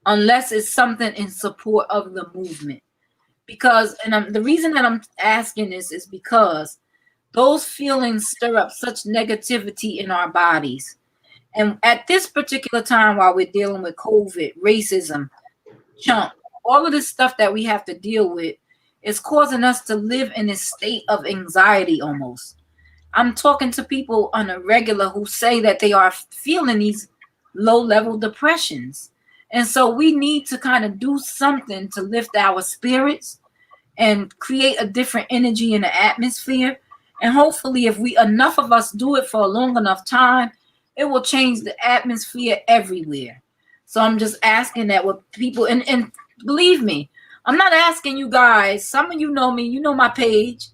unless it's something in support of the movement. Because, and the reason that I'm asking this is because those feelings stir up such negativity in our bodies. And at this particular time, while we're dealing with COVID, racism, chump, all of this stuff that we have to deal with is causing us to live in this state of anxiety almost. I'm talking to people on a regular who say that they are feeling these low-level depressions. And so we need to kind of do something to lift our spirits and create a different energy in the atmosphere. And hopefully, if we enough of us do it for a long enough time, it will change the atmosphere everywhere. So I'm just asking that with people, and believe me, I'm not asking you guys. Some of you know me, you know my page.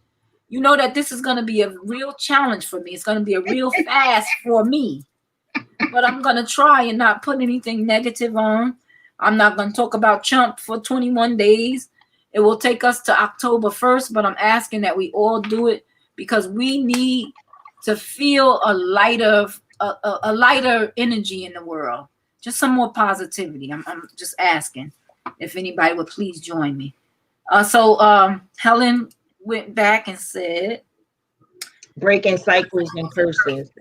You know that this is going to be a real challenge for me. It's going to be a real fast for me. But I'm going to try and not put anything negative on. I'm not going to talk about chump for 21 days. It will take us to October 1st, but I'm asking that we all do it because we need to feel a lighter energy in the world. Just some more positivity. I'm just asking if anybody would please join me. So Helen went back and said, breaking cycles and curses.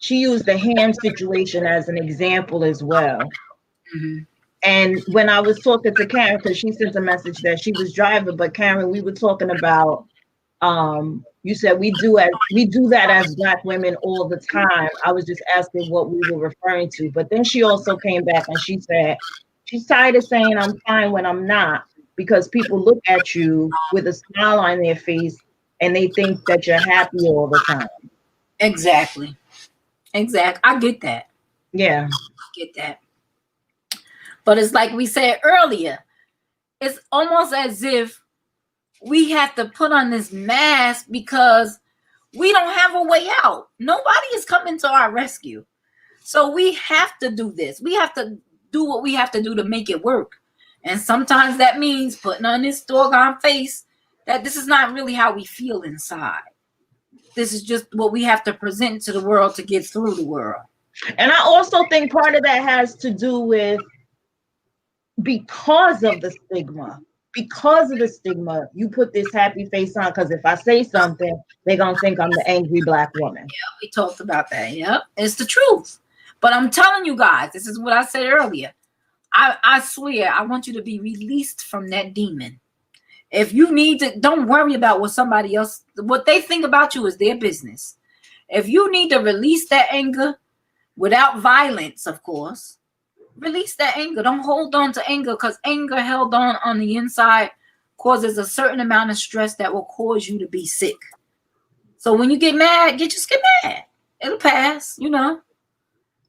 She used the hand situation as an example as well. Mm-hmm. And when I was talking to Karen, because she sent a message that she was driving, but Karen, we were talking about, you said we do that as Black women all the time. I was just asking what we were referring to. But then she also came back and she said, she's tired of saying I'm fine when I'm not, because people look at you with a smile on their face and they think that you're happy all the time. Exactly. I get that. Yeah. I get that. But it's like we said earlier, it's almost as if we have to put on this mask because we don't have a way out. Nobody is coming to our rescue. So we have to do this. We have to do what we have to do to make it work. And sometimes that means putting on this doggone face that this is not really how we feel inside. This is just what we have to present to the world to get through the world. And I also think part of that has to do with because of the stigma. Because of the stigma, you put this happy face on because if I say something, they're going to think I'm the angry Black woman. Yeah, we talked about that. Yeah, it's the truth. But I'm telling you guys, this is what I said earlier. I swear, I want you to be released from that demon. If you need to, don't worry about what somebody else, what they think about you is their business. If you need to release that anger without violence, of course, release that anger. Don't hold on to anger because anger held on the inside causes a certain amount of stress that will cause you to be sick. So when you get mad, just get mad. It'll pass, you know.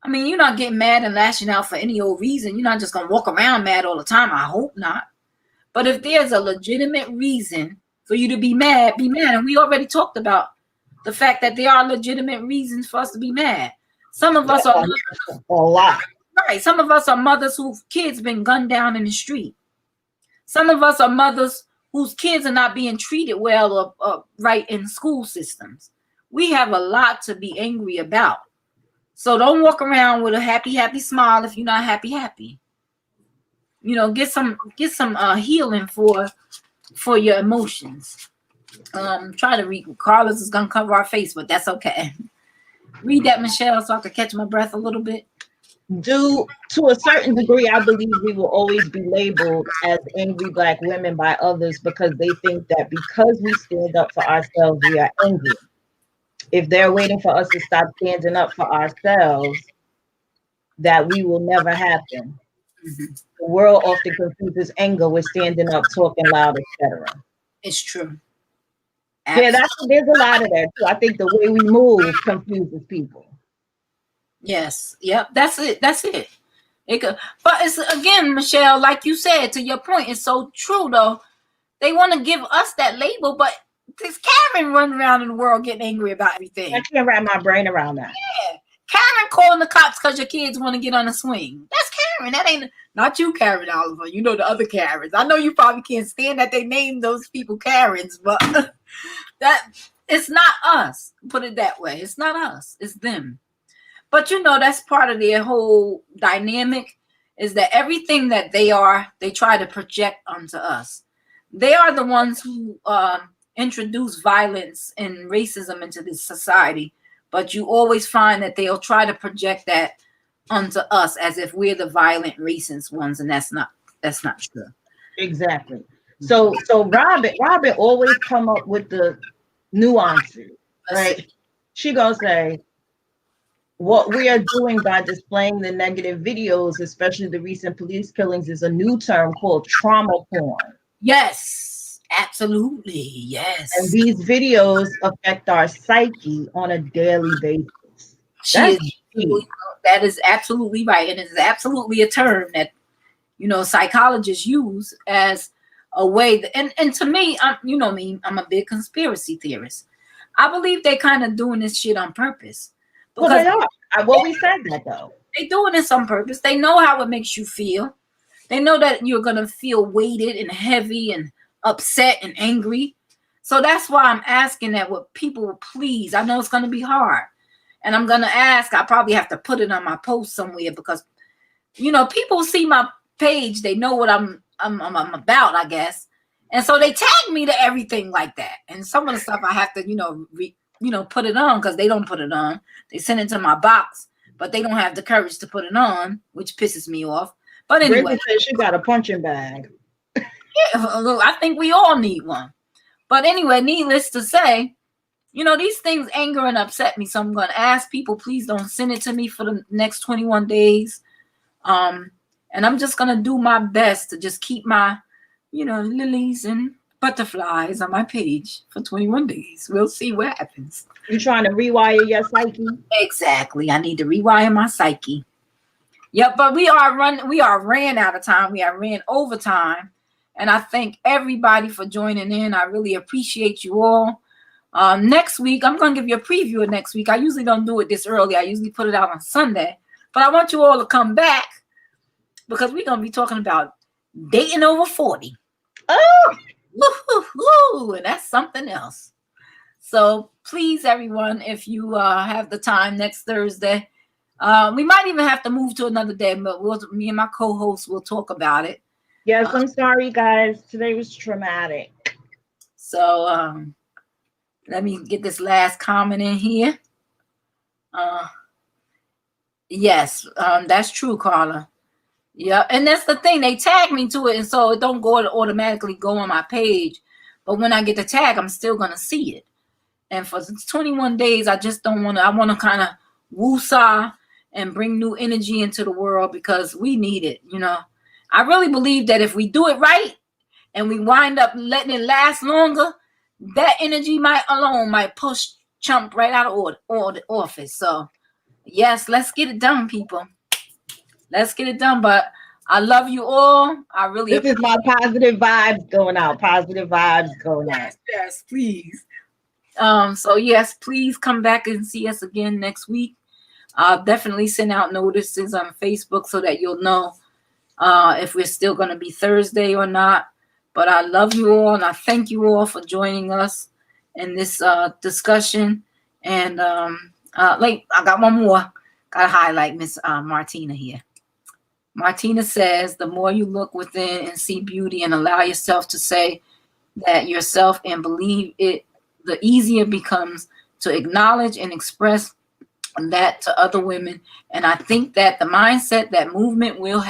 I mean, you're not getting mad and lashing out for any old reason. You're not just going to walk around mad all the time. I hope not. But if there's a legitimate reason for you to be mad, be mad. And we already talked about the fact that there are legitimate reasons for us to be mad. Some of us are a lot. Right. Some of us are mothers whose kids been gunned down in the street. Some of us are mothers whose kids are not being treated well or right in school systems. We have a lot to be angry about. So don't walk around with a happy smile if you're not happy. You know, get some healing for your emotions. Try to read. Carlos is gonna cover our face, but that's okay. Read that, Michelle, so I can catch my breath a little bit. To a certain degree, I believe we will always be labeled as angry Black women by others because they think that because we stand up for ourselves, we are angry. If they're waiting for us to stop standing up for ourselves, that we will never happen. Mm-hmm. The world often confuses anger with standing up, talking loud, etc. It's true. Absolutely. Yeah, there's a lot of that too. I think the way we move confuses people. Yes. Yep. That's it. But it's again, Michelle, like you said, to your point, it's so true though. They want to give us that label, but this Karen running around in the world getting angry about everything. I can't wrap my brain around that. Yeah. Karen calling the cops because your kids want to get on a swing. That's Karen. That ain't not you, Karen Oliver. You know the other Karens. I know you probably can't stand that they name those people Karens, but that it's not us. Put it that way. It's not us. It's them. But you know, that's part of their whole dynamic, is that everything that they are, they try to project onto us. They are the ones who introduce violence and racism into this society. But you always find that they'll try to project that onto us as if we're the violent, racist ones, and that's not true. Exactly. So Robin always come up with the nuances, right? She gonna say, what we are doing by displaying the negative videos, especially the recent police killings, is a new term called trauma porn. Yes, absolutely. Yes. And these videos affect our psyche on a daily basis. That is absolutely right. And it's absolutely a term that, you know, psychologists use as a way. And to me, you know me, I'm a big conspiracy theorist. I believe they kind of doing this shit on purpose. Well, they are. Well, we said that though. They doing this on purpose. They know how it makes you feel. They know that you're gonna feel weighted and heavy and upset and angry. So that's why I'm asking that with people, please. I know it's gonna be hard, and I'm gonna ask. I probably have to put it on my post somewhere because, you know, people see my page. They know what I'm about, I guess, and so they tag me to everything like that. And some of the stuff I have to, you know, put it on because they don't put it on. They send it to my box, but they don't have the courage to put it on, which pisses me off. But anyway, she got a punching bag. Yeah, I think we all need one. But anyway, needless to say, you know, these things anger and upset me. So I'm going to ask people, please don't send it to me for the next 21 days. And I'm just going to do my best to just keep my, you know, lilies and butterflies on my page for 21 days. We'll see what happens. You're trying to rewire your psyche? Exactly. I need to rewire my psyche. Yep, but we ran out of time. We ran over time. And I thank everybody for joining in. I really appreciate you all. Next week, I'm going to give you a preview of next week. I usually don't do it this early. I usually put it out on Sunday. But I want you all to come back because we're going to be talking about dating over 40. Oh! Woo-hoo-hoo, and that's something else. So please, everyone, if you have the time next Thursday, we might even have to move to another day, but me and my co-host will talk about it. Yes, I'm sorry, guys. Today was traumatic. So let me get this last comment in here. Yes, that's true, Carla. Yeah, and that's the thing. They tag me to it, and so it don't automatically go on my page. But when I get the tag, I'm still going to see it. And for 21 days, I just don't want to. I want to kind of woo-saw and bring new energy into the world because we need it, you know. I really believe that if we do it right and we wind up letting it last longer, that energy might push Trump right out of the office. So, yes, let's get it done, people. Let's get it done. But I love you all. I really This is my positive vibes going out. Positive vibes going out. Yes, please. So yes, please come back and see us again next week. I'll definitely send out notices on Facebook so that you'll know if we're still going to be Thursday or not. But I love you all, and I thank you all for joining us in this discussion. And I got one more. Got to highlight Miss Martina here. Martina says, the more you look within and see beauty and allow yourself to say that yourself and believe it, the easier it becomes to acknowledge and express that to other women. And I think that the mindset that movement will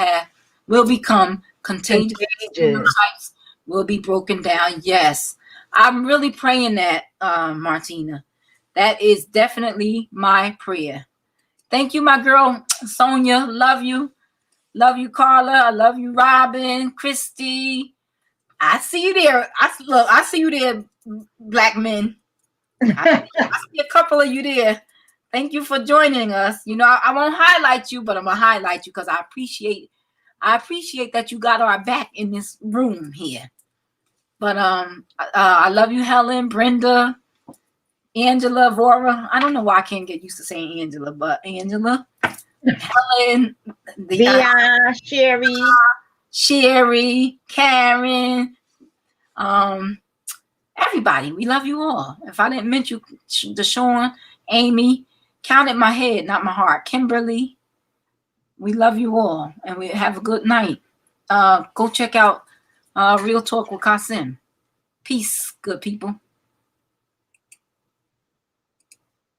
become contagious. Stereotypes will be broken down. Yes, I'm really praying that, Martina. That is definitely my prayer. Thank you, my girl, Sonia. Love you. Love you, Carla. I love you, Robin, Christy. I see you there. I see you there, black men. I see a couple of you there. Thank you for joining us. You know, I won't highlight you, but I'm gonna highlight you because I appreciate that you got our back in this room here. But I love you, Helen, Brenda, Angela, Vora. I don't know why I can't get used to saying Angela, but Angela, Helen, Sherry, Karen, everybody. We love you all. If I didn't mention you, Deshaun, Amy, count at my head, not my heart. Kimberly, we love you all, and we have a good night. Go check out Real Talk with Kasim. Peace, good people.